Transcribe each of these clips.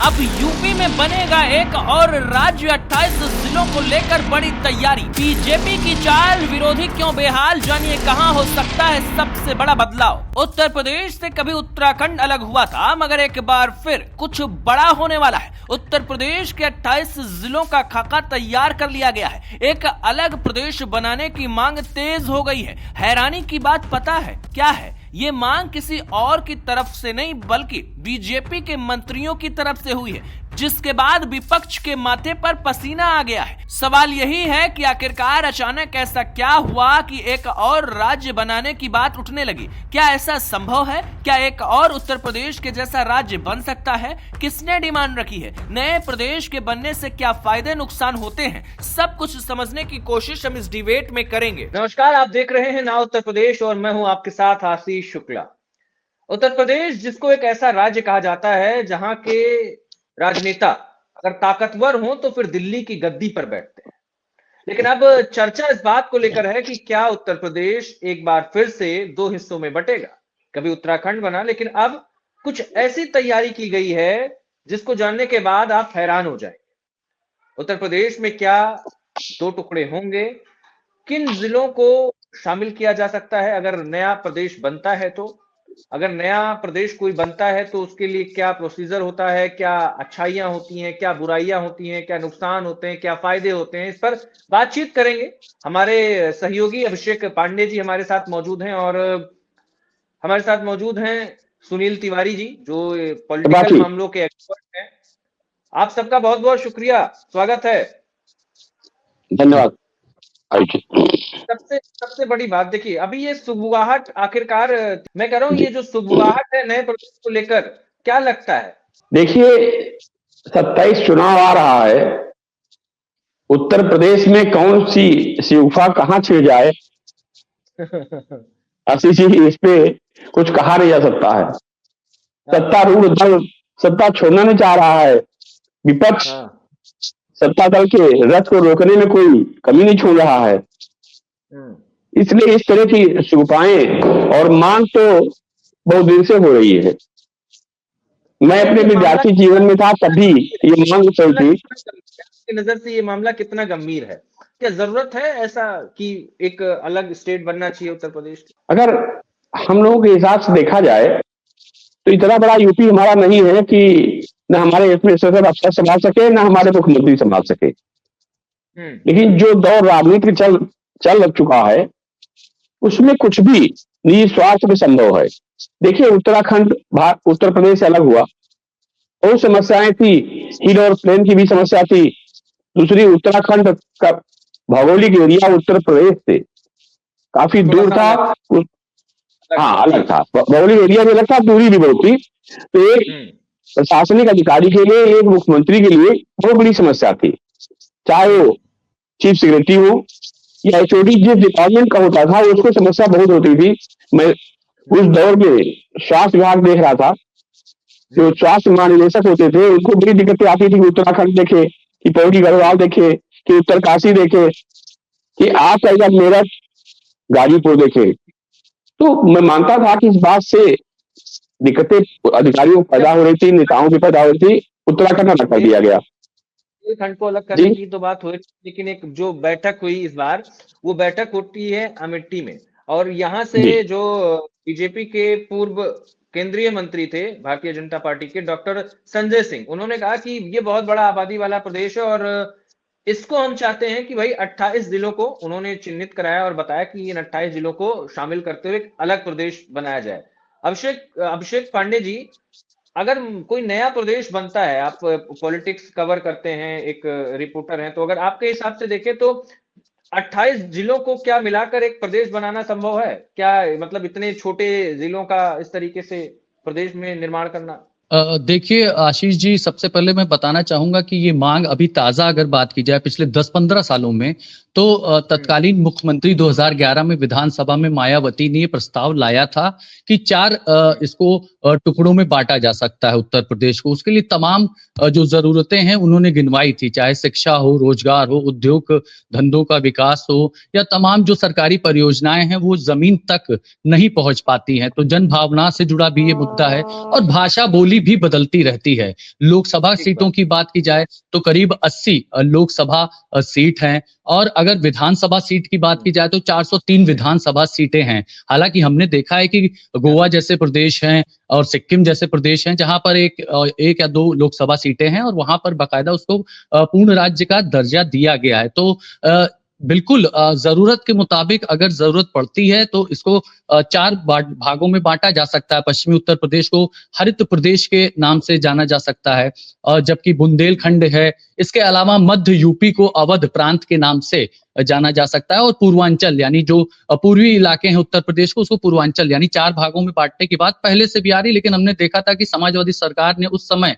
अब यूपी में बनेगा एक और राज्य, 28 जिलों को लेकर बड़ी तैयारी। बीजेपी की चाल, विरोधी क्यों बेहाल, जानिए कहां हो सकता है सबसे बड़ा बदलाव। उत्तर प्रदेश से कभी उत्तराखंड अलग हुआ था, मगर एक बार फिर कुछ बड़ा होने वाला है। उत्तर प्रदेश के 28 जिलों का खाका तैयार कर लिया गया है। एक अलग प्रदेश बनाने की मांग तेज हो गई है। हैरानी की बात पता है क्या है? ये मांग किसी और की तरफ से नहीं, बल्कि बीजेपी के मंत्रियों की तरफ से हुई है, जिसके बाद विपक्ष के माथे पर पसीना आ गया है। सवाल यही है कि आखिरकार अचानक ऐसा क्या हुआ कि एक और राज्य बनाने की बात उठने लगी। क्या ऐसा संभव है? क्या एक और उत्तर प्रदेश के जैसा राज्य बन सकता है? किसने डिमांड रखी है? नए प्रदेश के बनने से क्या फायदे नुकसान होते हैं? सब कुछ समझने की कोशिश हम इस डिबेट में करेंगे। नमस्कार, आप देख रहे हैं नाउ उत्तर प्रदेश और मैं हूं आपके साथ आशीष शुक्ला। उत्तर प्रदेश, जिसको एक ऐसा राज्य कहा जाता है जहां के राजनेता अगर ताकतवर हों तो फिर दिल्ली की गद्दी पर बैठते हैं। लेकिन अब चर्चा इस बात को लेकर है कि क्या उत्तर प्रदेश एक बार फिर से दो हिस्सों में बटेगा। कभी उत्तराखंड बना, लेकिन अब कुछ ऐसी तैयारी की गई है जिसको जानने के बाद आप हैरान हो जाएंगे। उत्तर प्रदेश में क्या दो टुकड़े होंगे? किन जिलों को शामिल किया जा सकता है अगर नया प्रदेश बनता है तो? अगर नया प्रदेश कोई बनता है तो उसके लिए क्या प्रोसीजर होता है? क्या अच्छाइयां होती हैं, क्या बुराइयां होती हैं, क्या नुकसान होते हैं, क्या फायदे होते हैं? इस पर बातचीत करेंगे। हमारे सहयोगी अभिषेक पांडे जी हमारे साथ मौजूद हैं और हमारे साथ मौजूद हैं सुनील तिवारी जी, जो पॉलिटिकल मामलों के एक्सपर्ट हैं। आप सबका बहुत बहुत शुक्रिया, स्वागत है। धन्यवाद। सबसे बड़ी बात देखिए, अभी ये सुगबुगाहट, आखिरकार मैं कह रहा हूँ, ये जो सुगबुगाहट है नए प्रदेश को लेकर, क्या लगता है? देखिए, 27 चुनाव आ रहा है। उत्तर प्रदेश में कौन सी शिगुफा कहाँ छिड़ जाए आशीष जी, इस पे कुछ कहा नहीं जा सकता है। सत्तारूढ़ दल सत्ता छोड़ना नहीं चाह रहा है। विपक्ष सत्ता दल के रथ को रोकने में कोई कमी नहीं छोड़ रहा है। इसलिए इस तरह की शिगुफाएं और मांग तो बहुत दिन से हो रही है। मैं अपने विद्यार्थी जीवन में था तभी ये मांग चल थी। नजर से ये मामला कितना गंभीर है? क्या जरूरत है ऐसा कि एक अलग स्टेट बनना चाहिए उत्तर प्रदेश? अगर हम लोगों के हिसाब से देखा जाए तो इतना बड़ा यूपी हमारा नहीं है कि न हमारे एडमिनिस्ट्रेटर अफसर संभाल सके, न हमारे मुख्यमंत्री संभाल सके। लेकिन जो दौर राजनीति चल चुका है उसमें कुछ भी निजी स्वार्थ में संभव है। देखिए, उत्तराखंड उत्तर प्रदेश से अलग हुआ, बहुत समस्याएं थी। हिल और प्लेन की भी समस्या थी। दूसरी, उत्तराखंड का भौगोलिक एरिया उत्तर प्रदेश से काफी दूर था। हाँ, अलग था, भौगोलिक एरिया भी अलग था, दूरी भी बहुत थी। तो एक प्रशासनिक अधिकारी के लिए, एक मुख्यमंत्री के लिए बहुत बड़ी समस्या थी, चाहे वो चीफ सेक्रेटरी हो या एचओडी जिस डिपार्टमेंट का होता था, उसको समस्या बहुत होती थी। मैं उस दौर में स्वास्थ्य विभाग देख रहा था। जो स्वास्थ्य महानिदेशक होते थे उनको बड़ी दिक्कतें आती थी कि उत्तराखंड देखे, कि पौड़ी गढ़वाल देखे, कि उत्तरकाशी देखे, कि आप मेरठ गाजीपुर देखे। तो मैं मानता था कि इस बात से दिक्कतें अधिकारियों को पैदा हो रही थी, नेताओं की पैदा हो रही थी। उत्तराखंड अलग कर दिया गया। खंड को अलग करने की तो बात हुई, लेकिन एक जो बैठक हुई इस बार, वो बैठक होती है अमेठी में, और यहाँ से जो बीजेपी के पूर्व केंद्रीय मंत्री थे भारतीय जनता पार्टी के, डॉक्टर संजय सिंह, उन्होंने कहा कि ये बहुत बड़ा आबादी वाला प्रदेश है और इसको हम चाहते हैं कि भाई 28 जिलों को उन्होंने चिन्हित कराया और बताया कि इन 28 जिलों को शामिल करते हुए एक अलग प्रदेश बनाया जाए। अभिषेक पांडे जी, अगर कोई नया प्रदेश बनता है, आप पॉलिटिक्स कवर करते हैं, एक रिपोर्टर हैं, तो अगर आपके हिसाब से देखें तो 28 जिलों को क्या मिलाकर एक प्रदेश बनाना संभव है क्या? मतलब इतने छोटे जिलों का इस तरीके से प्रदेश में निर्माण करना? देखिए आशीष जी, सबसे पहले मैं बताना चाहूंगा कि ये मांग अभी ताजा अगर बात की जाए पिछले 10-15 सालों में, तो तत्कालीन मुख्यमंत्री 2011 में विधानसभा में मायावती ने ये प्रस्ताव लाया था कि इसको टुकड़ों में बांटा जा सकता है उत्तर प्रदेश को। उसके लिए तमाम जो जरूरतें हैं उन्होंने गिनवाई थी, चाहे शिक्षा हो, रोजगार हो, उद्योग धंधों का विकास हो, या तमाम जो सरकारी परियोजनाएं हैं वो जमीन तक नहीं पहुंच पाती हैं। तो जन भावना से जुड़ा भी ये मुद्दा है और भाषा बोली भी बदलती रहती है। लोकसभा सीटों की बात की जाए तो करीब 80 लोकसभा सीट हैं, और अगर विधानसभा सीट की बात की जाए तो 403 विधानसभा सीटें हैं। हालांकि हमने देखा है कि गोवा जैसे प्रदेश हैं और सिक्किम जैसे प्रदेश हैं जहां पर एक या दो लोकसभा सीटें हैं और वहां पर बाकायदा उसको पूर्ण राज्य का दर्जा दिया गया है। तो बिल्कुल जरूरत के मुताबिक अगर जरूरत पड़ती है तो इसको 4 भागों में बांटा जा सकता है। पश्चिमी उत्तर प्रदेश को हरित प्रदेश के नाम से जाना जा सकता है, और जबकि बुंदेलखंड है, इसके अलावा मध्य यूपी को अवध प्रांत के नाम से जाना जा सकता है, और पूर्वांचल यानी जो पूर्वी इलाके हैं उत्तर प्रदेश को, उसको पूर्वांचल, यानी 4 भागों में बांटने की बात पहले से भी आ रही। लेकिन हमने देखा था कि समाजवादी सरकार ने उस समय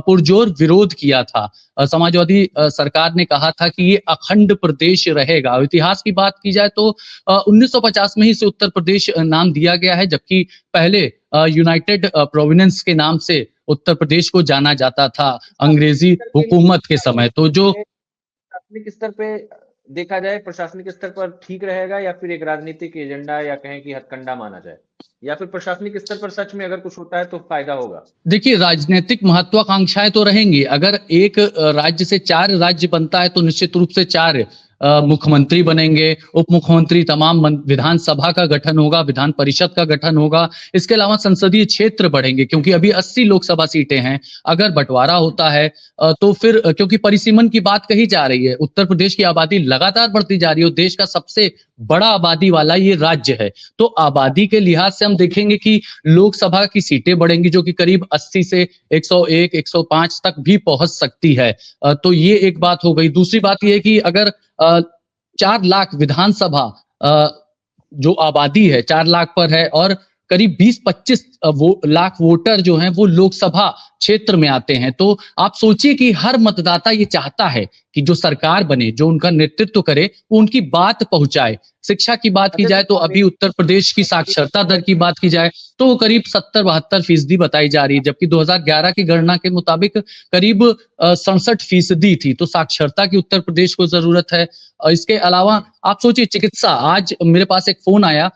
पुरजोर विरोध किया था। समाजवादी सरकार ने कहा था कि ये अखंड प्रदेश रहेगा। इतिहास की बात की जाए तो 1950 में ही से उत्तर प्रदेश नाम दिया गया है, जबकि पहले यूनाइटेड प्रोविंस के नाम से उत्तर प्रदेश को जाना जाता था अंग्रेजी हुकूमत के समय। तो जो प्रशासनिक स्तर पे देखा जाए, प्रशासनिक स्तर पर ठीक रहेगा, या फिर एक राजनीतिक एजेंडा या कहें कि हथकंडा माना जाए, या फिर प्रशासनिक स्तर पर सच में अगर कुछ होता है तो फायदा होगा? देखिए, राजनीतिक महत्वाकांक्षाएं तो रहेंगी। अगर एक राज्य से 4 राज्य बनता है तो निश्चित रूप से 4 मुख्यमंत्री बनेंगे, उप मुख्यमंत्री, तमाम विधानसभा का गठन होगा, विधान परिषद का गठन होगा। इसके अलावा संसदीय क्षेत्र बढ़ेंगे, क्योंकि अभी 80 लोकसभा सीटें हैं। अगर बंटवारा होता है तो फिर, क्योंकि परिसीमन की बात कही जा रही है, उत्तर प्रदेश की आबादी लगातार बढ़ती जा रही है, देश का सबसे बड़ा आबादी वाला ये राज्य है। तो आबादी के लिहाज से हम देखेंगे कि लोकसभा की सीटें बढ़ेंगी, जो कि करीब 80 से 101, 105 तक भी पहुंच सकती है। तो ये एक बात हो गई। दूसरी बात ये है कि अगर 4 लाख विधानसभा जो आबादी है 4 लाख पर है, और करीब 20-25 लाख वोटर जो हैं वो लोकसभा क्षेत्र में आते हैं, तो आप सोचिए कि हर मतदाता ये चाहता है कि जो सरकार बने, जो उनका नेतृत्व करे, वो उनकी बात पहुंचाए। शिक्षा की बात की जाए तो अभी उत्तर प्रदेश की साक्षरता दर की बात की जाए तो वो करीब 70-72% बताई जा रही है, जबकि 2011 की गणना के मुताबिक करीब 67% थी। तो साक्षरता की उत्तर प्रदेश को जरूरत है। इसके अलावा आप सोचिए चिकित्सा, आज मेरे पास एक फोन आया,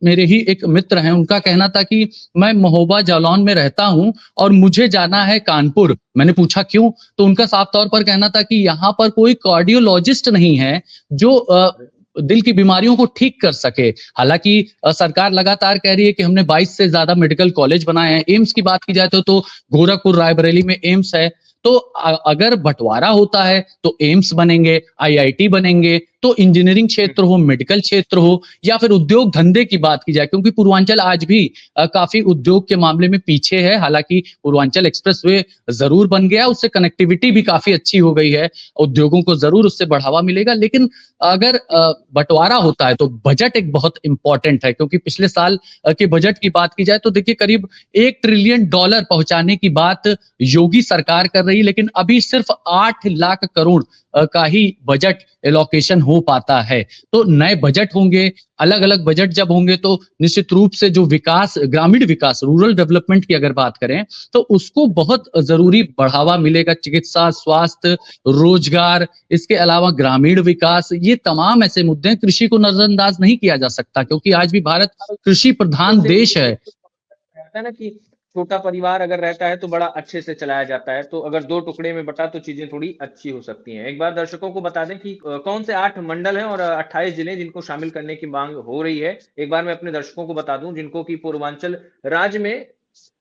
मेरे ही एक मित्र हैं, उनका कहना था कि मैं महोबा जालौन में रहता हूं और मुझे जाना है कानपुर। मैंने पूछा क्यों, तो उनका साफ तौर पर कहना था कि यहाँ पर कोई कार्डियोलॉजिस्ट नहीं है जो दिल की बीमारियों को ठीक कर सके। हालांकि सरकार लगातार कह रही है कि हमने 22 से ज्यादा मेडिकल कॉलेज बनाए हैं। एम्स की बात की जाए तो गोरखपुर, रायबरेली में एम्स है। तो अगर बंटवारा होता है तो एम्स बनेंगे, आईआईटी बनेंगे, तो इंजीनियरिंग क्षेत्र हो, मेडिकल क्षेत्र हो, या फिर उद्योग धंधे की बात की जाए, क्योंकि पूर्वांचल आज भी काफी उद्योग के मामले में पीछे है। हालांकि पूर्वांचल एक्सप्रेसवे जरूर बन गया, उससे कनेक्टिविटी भी काफी अच्छी हो गई है, उद्योगों को जरूर उससे बढ़ावा मिलेगा। लेकिन अगर बंटवारा होता है तो बजट एक बहुत इंपॉर्टेंट है, क्योंकि पिछले साल के बजट की बात की जाए तो देखिए करीब $1 ट्रिलियन पहुंचाने की बात योगी सरकार कर रही है, लेकिन अभी सिर्फ 8 लाख करोड़ का ही बजट एलोकेशन हो पाता है। तो नए बजट होंगे, अलग अलग बजट जब होंगे तो निश्चित रूप से जो विकास, ग्रामीण विकास, रूरल डेवलपमेंट की अगर बात करें तो उसको बहुत जरूरी बढ़ावा मिलेगा। चिकित्सा, स्वास्थ्य, रोजगार, इसके अलावा ग्रामीण विकास, ये तमाम ऐसे मुद्दे हैं। कृषि को नजरअंदाज नहीं किया जा सकता, क्योंकि आज भी भारत कृषि प्रधान देश है। कहता है ना कि छोटा परिवार अगर रहता है तो बड़ा अच्छे से चलाया जाता है, तो अगर 2 टुकड़े में बटा तो चीजें थोड़ी अच्छी हो सकती हैं। एक बार दर्शकों को बता दें कि कौन से 8 मंडल हैं और 28 जिले जिनको शामिल करने की मांग हो रही है। एक बार मैं अपने दर्शकों को बता दूं जिनको की पूर्वांचल राज्य में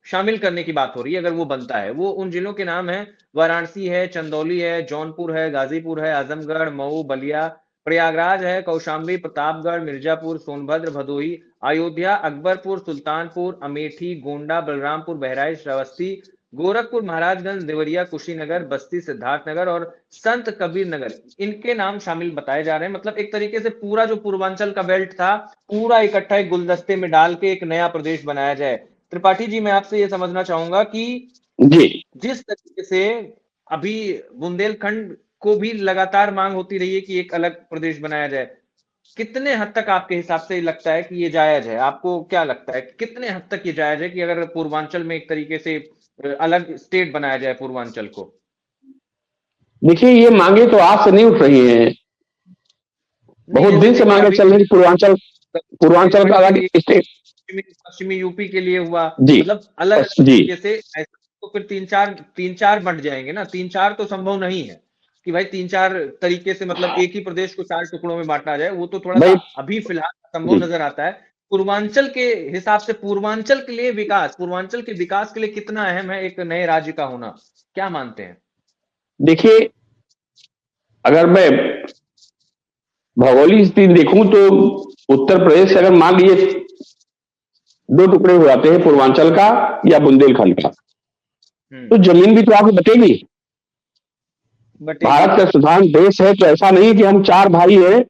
शामिल करने की बात हो रही है, अगर वो बनता है, वो उन जिलों के नाम है: वाराणसी है, चंदौली है, जौनपुर है, गाजीपुर है, आजमगढ़, मऊ, बलिया, प्रयागराज है, कौशाम्बी, प्रतापगढ़, मिर्जापुर, सोनभद्र, भदोही, अयोध्या, अकबरपुर, सुल्तानपुर, अमेठी, गोंडा, बलरामपुर, बहराइच, श्रावस्ती, गोरखपुर, महाराजगंज, देवरिया, कुशीनगर, बस्ती, सिद्धार्थनगर और संत कबीर नगर, इनके नाम शामिल बताए जा रहे हैं। मतलब एक तरीके से पूरा जो पूर्वांचल का बेल्ट था, पूरा इकट्ठा एक गुलदस्ते में डाल के एक नया प्रदेश बनाया जाए। त्रिपाठी जी, मैं आपसे ये समझना चाहूंगा कि जिस तरीके से अभी बुंदेलखंड को भी लगातार मांग होती रही है कि एक अलग प्रदेश बनाया जाए। कितने हद तक आपके हिसाब से लगता है कि ये जायज है? आपको क्या लगता है कितने हद तक ये जायज है कि अगर पूर्वांचल में एक तरीके से अलग स्टेट बनाया जाए पूर्वांचल को? देखिए, ये मांगे तो आज से नहीं उठ रही हैं, बहुत दिन से मांगे चल रही। पूर्वांचल का अलग स्टेट पश्चिमी यूपी के लिए हुआ, जी, मतलब अलग जी तरीके से ऐसा, तो फिर तीन चार बंट जाएंगे ना। 3-4 तो संभव नहीं है कि भाई 3-4 तरीके से मतलब एक ही प्रदेश को 4 टुकड़ों में बांटा जाए, वो तो थोड़ा सा अभी फिलहाल संभव नजर आता है। पूर्वांचल के हिसाब से पूर्वांचल के लिए विकास, पूर्वांचल के विकास के लिए कितना अहम है एक नए राज्य का होना, क्या मानते हैं? देखिए, अगर मैं भौगोलिक स्थिति देखूं तो उत्तर प्रदेश से अगर मान लीजिए 2 टुकड़े हो जाते हैं, पूर्वांचल का या बुंदेलखंड का, तो जमीन भी तो आपको बटेगी। भारत का स्वतंत्र देश है, तो ऐसा नहीं कि हम 4 भाई हैं,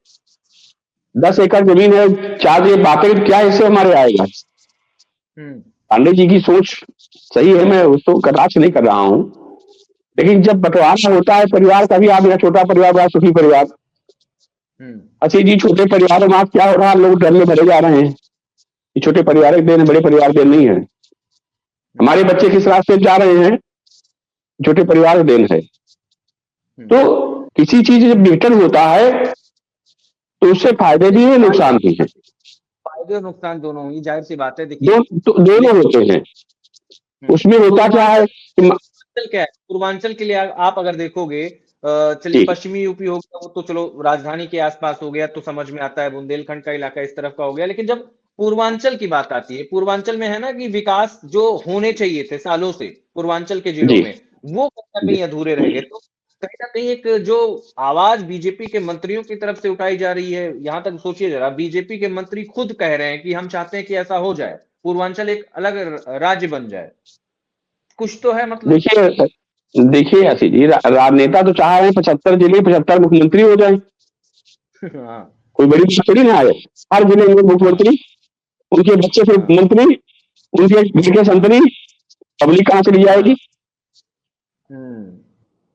10 एकड़ जमीन है, 4 ये बातें क्या हिस्से हमारे आएगा। पांडे जी की सोच सही है, मैं उसको कटाक्ष नहीं कर रहा हूं, लेकिन जब बंटवारा होता है परिवार का भी, आप यहाँ छोटा परिवार बड़ा सुखी परिवार, अच्छा जी छोटे परिवारों में आप क्या हो रहा है, लोग डरने भरे जा रहे हैं। ये छोटे परिवार के देन बड़े परिवार के नहीं है। हमारे बच्चे किस रास्ते जा रहे हैं, छोटे परिवार के देन है। तो किसी चीज जब विघटन होता है तो उससे फायदे भी है, नुकसान भी है। फायदे और नुकसान दोनों ही, जाहिर सी बात है। देखिए दोनों होते हैं। उसमें होता क्या है कि क्या है, पूर्वांचल के लिए आप अगर देखोगे, चलिए पश्चिमी यूपी हो गया, वो तो चलो राजधानी के आसपास हो गया तो समझ में आता है, बुंदेलखंड का इलाका इस तरफ का हो गया। लेकिन जब पूर्वांचल की बात आती है, पूर्वांचल में है ना कि विकास जो होने चाहिए थे सालों से पूर्वांचल के जिलों में, वो कहीं ना कहीं अधूरे रह गए। तो कहीं ना कहीं एक जो आवाज बीजेपी के मंत्रियों की तरफ से उठाई जा रही है, यहां तक सोचिए जरा, बीजेपी के मंत्री खुद कह रहे हैं कि हम चाहते हैं कि ऐसा हो जाए, पूर्वांचल एक अलग राज्य बन जाए। कुछ तो है मतलब। देखिए आशीष जी, राजनेता तो चाह रहे हैं 75 जिले 75 मुख्यमंत्री हो जाए। कोई बड़ी बात थोड़ी ना है। हर जिले में मुख्यमंत्री, उनके बच्चे फिर मंत्री, उनके बेटे संतरी, पब्लिक कहां से ली जाएगी?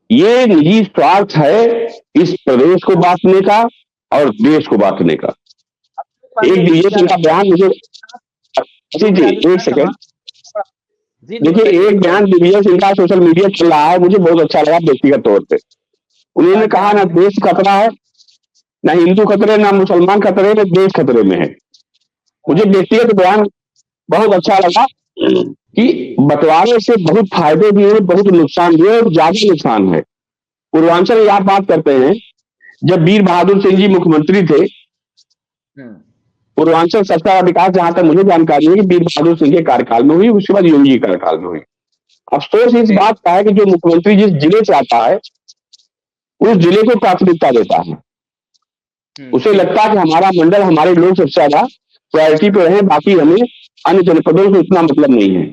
ये निजी स्वार्थ है इस प्रदेश को बांटने का और देश को बांटने का। एक बीजेपी का बयान मुझे जी एक सेकंड, देखिए एक बयान दिग्विजय सिंह का सोशल मीडिया चल रहा है, मुझे बहुत अच्छा लगा व्यक्तिगत तौर पे। उन्होंने कहा ना देश खतरा है, ना हिंदू खतरे, ना मुसलमान खतरे, ना देश खतरे में है। मुझे व्यक्तिगत बयान बहुत अच्छा लगा कि बंटवारे से बहुत फायदे भी है, बहुत नुकसान भी है और ज्यादा नुकसान है। पूर्वांचल आप बात करते हैं, जब वीर बहादुर सिंह जी मुख्यमंत्री थे, पूर्वांचल सत्ता का विकास जहां तक मुझे जानकारी है कि वीर बहादुर सिंह के कार्यकाल में हुई, उसके बाद योगी जी के कार्यकाल में हुई। अफसोस इस बात का है कि जो मुख्यमंत्री जिस जिले से आता है उस जिले को प्राथमिकता देता है। उसे लगता है कि हमारा मंडल, हमारे लोग सबसे ज्यादा प्रायोरिटी पे रहे, बाकी हमें अन्य जनपदों से इतना मतलब नहीं है।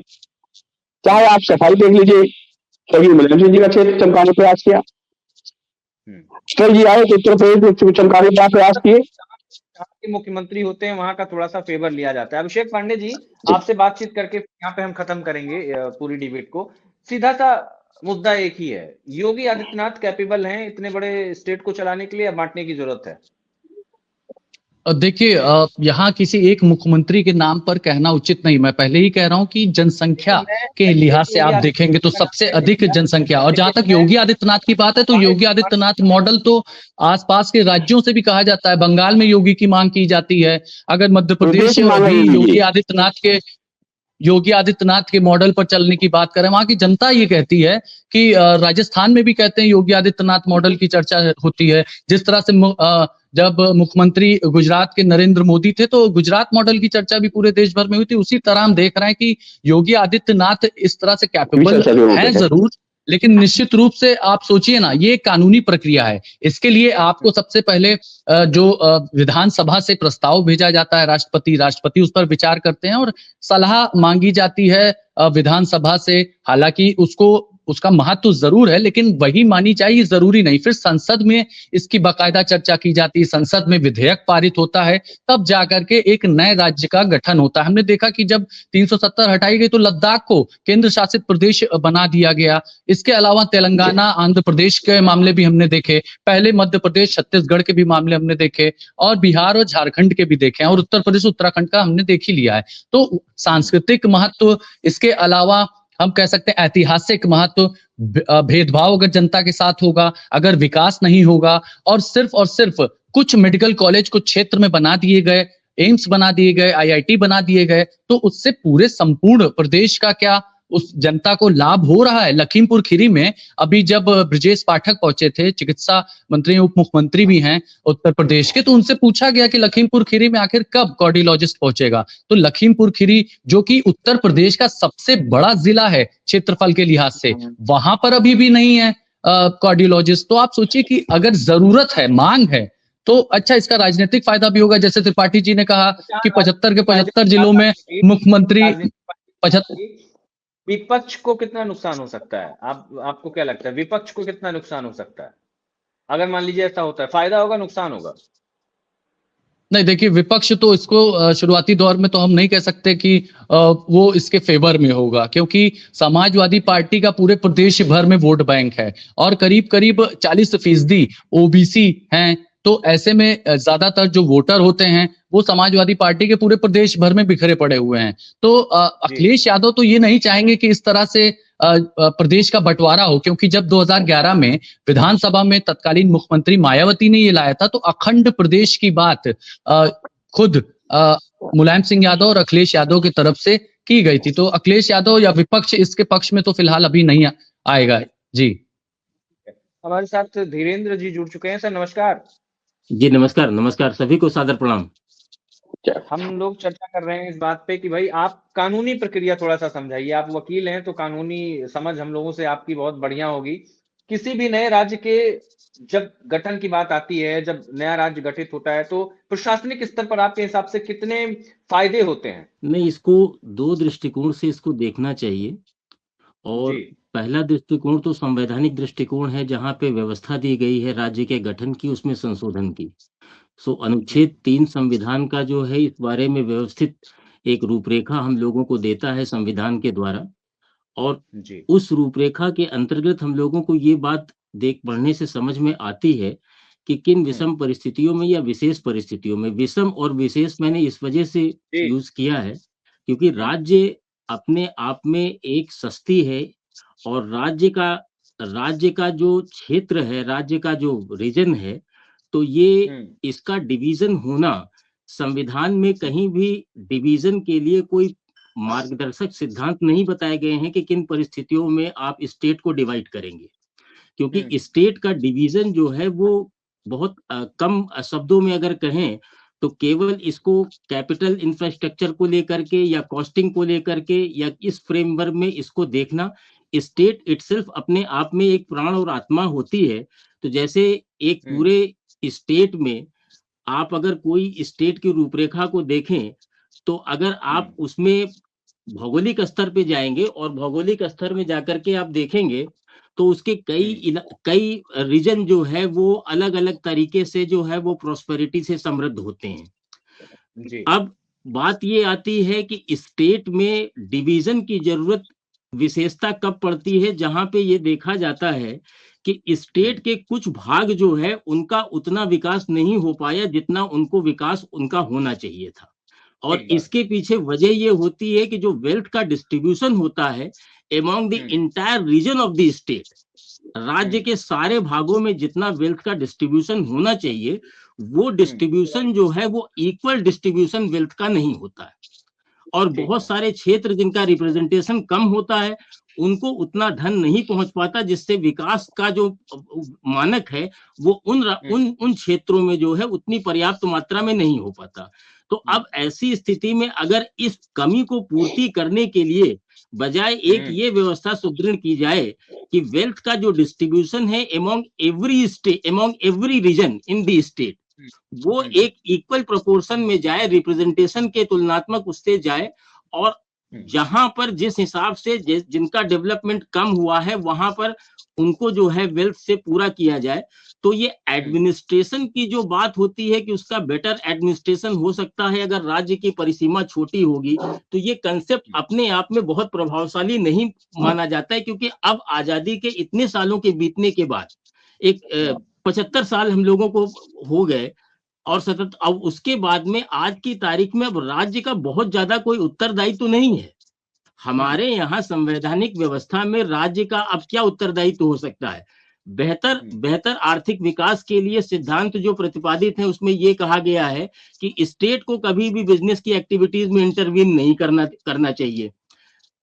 चाहे आप सफाई देख लीजिए, कभी मुलायम सिंह जी का क्षेत्र चमकाने प्रयास किया, सर जी आए तो उत्तर प्रदेश में चमकाने का प्रयास किए। मुख्यमंत्री होते हैं वहां का थोड़ा सा फेवर लिया जाता है। अभिषेक पांडे जी, आपसे बातचीत करके यहाँ पे हम खत्म करेंगे पूरी डिबेट को। सीधा सा मुद्दा एक ही है, योगी आदित्यनाथ कैपेबल हैं इतने बड़े स्टेट को चलाने के लिए या बांटने की जरूरत है? देखिए, यहाँ किसी एक मुख्यमंत्री के नाम पर कहना उचित नहीं। मैं पहले ही कह रहा हूं कि जनसंख्या के लिहाज से आप देखेंगे तो सबसे अधिक जनसंख्या, और जहां तक योगी आदित्यनाथ की बात है तो योगी आदित्यनाथ मॉडल तो आसपास के राज्यों से भी कहा जाता है। बंगाल में योगी की मांग की जाती है। अगर मध्य प्रदेश में भी योगी आदित्यनाथ के मॉडल पर चलने की बात करें, वहां की जनता ये कहती है कि राजस्थान में भी कहते हैं योगी आदित्यनाथ मॉडल की चर्चा होती है। जिस तरह से जब मुख्यमंत्री गुजरात के नरेंद्र मोदी थे तो गुजरात मॉडल की चर्चा भी पूरे देश भर में हुई थी। उसी तरह हम देख रहे हैं कि योगी आदित्यनाथ इस तरह से कैपेबल है जरूर, लेकिन निश्चित रूप से आप सोचिए ना, ये कानूनी प्रक्रिया है। इसके लिए आपको सबसे पहले जो विधानसभा से प्रस्ताव भेजा जाता है राष्ट्रपति उस पर विचार करते हैं और सलाह मांगी जाती है विधानसभा से। हालांकि उसको उसका महत्व जरूर है, लेकिन वही मानी चाहिए जरूरी नहीं। फिर संसद में इसकी बाकायदा चर्चा की जाती है, संसद में विधेयक पारित होता है, तब जाकर के एक नए राज्य का गठन होता है। हमने देखा कि जब 370 हटाई गई तो लद्दाख को केंद्र शासित प्रदेश बना दिया गया। इसके अलावा तेलंगाना, आंध्र प्रदेश के मामले भी हमने देखे, पहले मध्य प्रदेश, छत्तीसगढ़ के भी मामले हमने देखे, और बिहार और झारखंड के भी देखे, और उत्तर प्रदेश, उत्तराखंड का हमने देख ही लिया है। तो सांस्कृतिक महत्व, इसके अलावा हम कह सकते हैं ऐतिहासिक महत्व, भेदभाव अगर जनता के साथ होगा, अगर विकास नहीं होगा, और सिर्फ कुछ मेडिकल कॉलेज कुछ क्षेत्र में बना दिए गए, एम्स बना दिए गए, IIT बना दिए गए, तो उससे पूरे संपूर्ण प्रदेश का क्या उस जनता को लाभ हो रहा है? लखीमपुर खीरी में अभी जब ब्रजेश पाठक पहुंचे थे, चिकित्सा मंत्री, उप मुख्यमंत्री भी हैं उत्तर प्रदेश के, तो उनसे पूछा गया कि लखीमपुर खीरी में आखिर कब कार्डियोलॉजिस्ट पहुंचेगा। तो लखीमपुर खीरी, जो कि उत्तर प्रदेश का सबसे बड़ा जिला है क्षेत्रफल के लिहाज से, वहां पर अभी भी नहीं है कार्डियोलॉजिस्ट। तो आप सोचिए कि अगर जरूरत है, मांग है, तो अच्छा, इसका राजनीतिक फायदा भी होगा। जैसे त्रिपाठी जी ने कहा कि 75 के 75 जिलों में मुख्यमंत्री 75। विपक्ष को कितना नुकसान हो सकता है? आपको क्या लगता है, विपक्ष को कितना नुकसान हो सकता है अगर मान लीजिए ऐसा होता है? फायदा होगा, नुकसान होगा? नहीं, देखिए, विपक्ष तो इसको शुरुआती दौर में तो हम नहीं कह सकते कि वो इसके फेवर में होगा, क्योंकि समाजवादी पार्टी का पूरे प्रदेश भर में वोट बैंक है और करीब करीब 40% OBC हैं। तो ऐसे में ज्यादातर जो वोटर होते हैं वो समाजवादी पार्टी के पूरे प्रदेश भर में बिखरे पड़े हुए हैं। तो अखिलेश यादव तो ये नहीं चाहेंगे कि इस तरह से प्रदेश का बंटवारा हो, क्योंकि जब 2011 में विधानसभा में तत्कालीन मुख्यमंत्री मायावती ने ये लाया था, तो अखंड प्रदेश की बात खुद मुलायम सिंह यादव और अखिलेश यादव की तरफ से की गई थी। तो अखिलेश यादव या विपक्ष इसके पक्ष में तो फिलहाल अभी नहीं आएगा। जी, हमारे साथ धीरेन्द्र जी जुड़ चुके हैं। सर नमस्कार। जी नमस्कार, नमस्कार, सभी को सादर प्रणाम। हम लोग चर्चा कर रहे हैं इस बात पे कि भाई आप कानूनी प्रक्रिया थोड़ा सा समझाइए। आप वकील हैं तो कानूनी समझ हम लोगों से आपकी बहुत बढ़िया होगी। किसी भी नए राज्य के जब गठन की बात आती है, जब नया राज्य गठित होता है, तो प्रशासनिक स्तर पर आपके हिसाब से कितने फायदे होते हैं? नहीं, इसको दो दृष्टिकोण से इसको देखना चाहिए। और पहला दृष्टिकोण तो संवैधानिक दृष्टिकोण है, जहां पे व्यवस्था दी गई है राज्य के गठन की, उसमें संशोधन की। अनुच्छेद 3 संविधान का जो है, इस बारे में व्यवस्थित एक रूपरेखा हम लोगों को देता है संविधान के द्वारा। और उस रूपरेखा के अंतर्गत हम लोगों को ये बात पढ़ने से समझ में आती है कि किन विषम परिस्थितियों में या विशेष परिस्थितियों में, विषम और विशेष मैंने इस वजह से यूज किया है क्योंकि राज्य अपने आप में एक सस्ती है, और राज्य का जो क्षेत्र है, राज्य का जो रीजन है, तो ये इसका डिवीजन होना, संविधान में कहीं भी डिवीजन के लिए कोई मार्गदर्शक सिद्धांत नहीं बताए गए हैं कि किन परिस्थितियों में आप स्टेट को डिवाइड करेंगे, क्योंकि स्टेट का डिवीजन जो है वो बहुत कम शब्दों में अगर कहें तो केवल इसको कैपिटल इंफ्रास्ट्रक्चर को लेकर के या कॉस्टिंग को लेकर के या इस फ्रेमवर्क में इसको देखना। स्टेट इटसेल्फ अपने आप में एक प्राण और आत्मा होती है। तो जैसे एक पूरे स्टेट में आप अगर कोई स्टेट की रूपरेखा को देखें, तो अगर आप उसमें भौगोलिक स्तर पे जाएंगे और भौगोलिक स्तर में जाकर के आप देखेंगे तो उसके कई रीजन जो है वो अलग अलग तरीके से जो है वो प्रॉस्पेरिटी से समृद्ध होते हैं। अब बात ये आती है कि स्टेट में डिवीजन की जरूरत विशेषता कब पड़ती है, जहां पे ये देखा जाता है कि स्टेट के कुछ भाग जो है उनका उतना विकास नहीं हो पाया जितना उनको विकास उनका होना चाहिए था। और इसके पीछे वजह ये होती है कि जो वेल्थ का डिस्ट्रीब्यूशन होता है among the entire region of the state, राज्य के सारे भागों में जितना वेल्थ का डिस्ट्रीब्यूशन होना चाहिए वो डिस्ट्रीब्यूशन जो है वो इक्वल डिस्ट्रीब्यूशन वेल्थ का नहीं होता है। और बहुत सारे क्षेत्र जिनका रिप्रेजेंटेशन कम होता है उनको उतना धन नहीं पहुंच पाता, जिससे विकास का जो मानक है वो उन क्षेत्रों में जो है उतनी पर्याप्त मात्रा में नहीं हो पाता। तो अब ऐसी स्थिति में अगर इस कमी को पूर्ति करने के लिए बजाय एक ये व्यवस्था सुदृढ़ की जाए कि वेल्थ का जो डिस्ट्रीब्यूशन है among every region in the state वो एक इक्वल प्रोपोर्शन में जाए, रिप्रेजेंटेशन के तुलनात्मक उससे जाए, और जहां पर जिस हिसाब से जिनका डेवलपमेंट कम हुआ है वहां पर उनको जो है वेल्थ से पूरा किया जाए। तो ये एडमिनिस्ट्रेशन की जो बात होती है कि उसका बेटर एडमिनिस्ट्रेशन हो सकता है अगर राज्य की परिसीमा छोटी होगी, तो ये कंसेप्ट अपने आप में बहुत प्रभावशाली नहीं माना जाता है, क्योंकि अब आजादी के इतने सालों के बीतने के बाद एक 75 साल हम लोगों को हो गए, और सतत अब उसके बाद में आज की तारीख में अब राज्य का बहुत ज्यादा कोई उत्तरदायित्व तो नहीं है। हमारे यहाँ संवैधानिक व्यवस्था में राज्य का अब क्या उत्तरदायित्व हो सकता है? बेहतर आर्थिक विकास के लिए सिद्धांत जो प्रतिपादित है उसमें यह कहा गया है कि स्टेट को कभी भी बिजनेस की एक्टिविटीज में इंटरवीन नहीं करना चाहिए।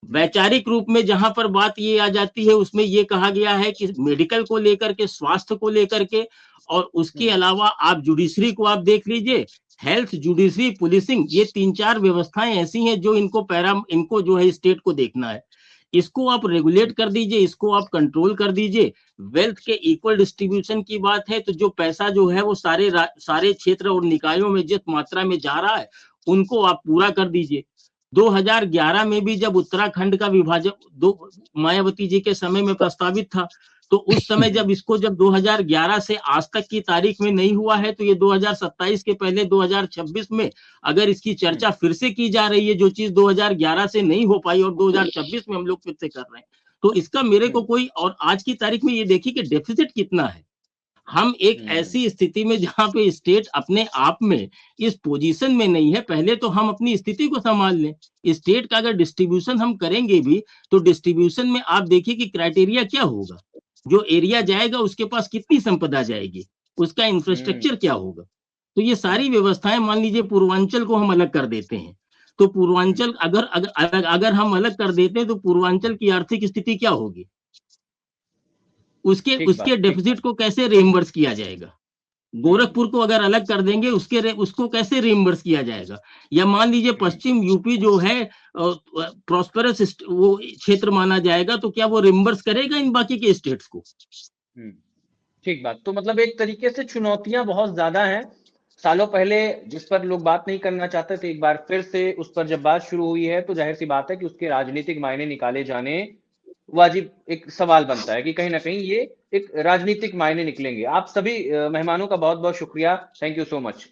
वैचारिक रूप में जहां पर बात ये आ जाती है उसमें ये कहा गया है कि मेडिकल को लेकर के, स्वास्थ्य को लेकर के, और उसके अलावा आप जुडिशरी को आप देख लीजिए, हेल्थ, जुडिशरी, पुलिसिंग, ये 3-4 व्यवस्थाएं ऐसी हैं जो इनको जो है स्टेट को देखना है। इसको आप रेगुलेट कर दीजिए, इसको आप कंट्रोल कर दीजिए। वेल्थ के इक्वल डिस्ट्रीब्यूशन की बात है तो जो पैसा जो है वो सारे क्षेत्र और निकायों में जिस मात्रा में जा रहा है उनको आप पूरा कर दीजिए। 2011 में भी जब उत्तराखंड का विभाजन मायावती जी के समय में प्रस्तावित था, तो उस समय जब 2011 से आज तक की तारीख में नहीं हुआ है, तो ये 2027 के पहले 2026 में अगर इसकी चर्चा फिर से की जा रही है, जो चीज 2011 से नहीं हो पाई और 2026 में हम लोग फिर से कर रहे हैं, तो इसका मेरे को कोई, और आज की तारीख में ये देखिए कि डेफिसिट कितना है। हम एक ऐसी स्थिति में जहां पे स्टेट अपने आप में इस पोजीशन में नहीं है। पहले तो हम अपनी स्थिति को संभाल लें। स्टेट का अगर डिस्ट्रीब्यूशन हम करेंगे भी, तो डिस्ट्रीब्यूशन में आप देखिए कि क्राइटेरिया क्या होगा। जो एरिया जाएगा उसके पास कितनी संपदा जाएगी, उसका इंफ्रास्ट्रक्चर क्या होगा। तो ये सारी व्यवस्थाएं, मान लीजिए पूर्वांचल को हम अलग कर देते हैं, तो पूर्वांचल अगर हम अलग कर देते हैं तो पूर्वांचल की आर्थिक स्थिति क्या होगी, उसके डेफिसिट को कैसे रिइंबर्स किया जाएगा। गोरखपुर को अगर अलग कर देंगे उसको कैसे रिइंबर्स किया जाएगा। या मान लीजिए पश्चिम यूपी जो है प्रॉस्पेरस वो क्षेत्र माना जाएगा, तो क्या वो रिइंबर्स करेगा इन बाकी के स्टेट्स को। ठीक बात। तो मतलब एक तरीके से चुनौतियां बहुत ज्यादा हैं। सालों पहले जिस पर लोग बात नहीं करना चाहते थे, एक बार फिर से उस पर जब बात शुरू हुई है तो जाहिर सी बात है कि उसके राजनीतिक मायने निकाले जाने वाजिब एक सवाल बनता है कि कहीं ना कहीं ये एक राजनीतिक मायने निकलेंगे। आप सभी मेहमानों का बहुत बहुत शुक्रिया। Thank you so much.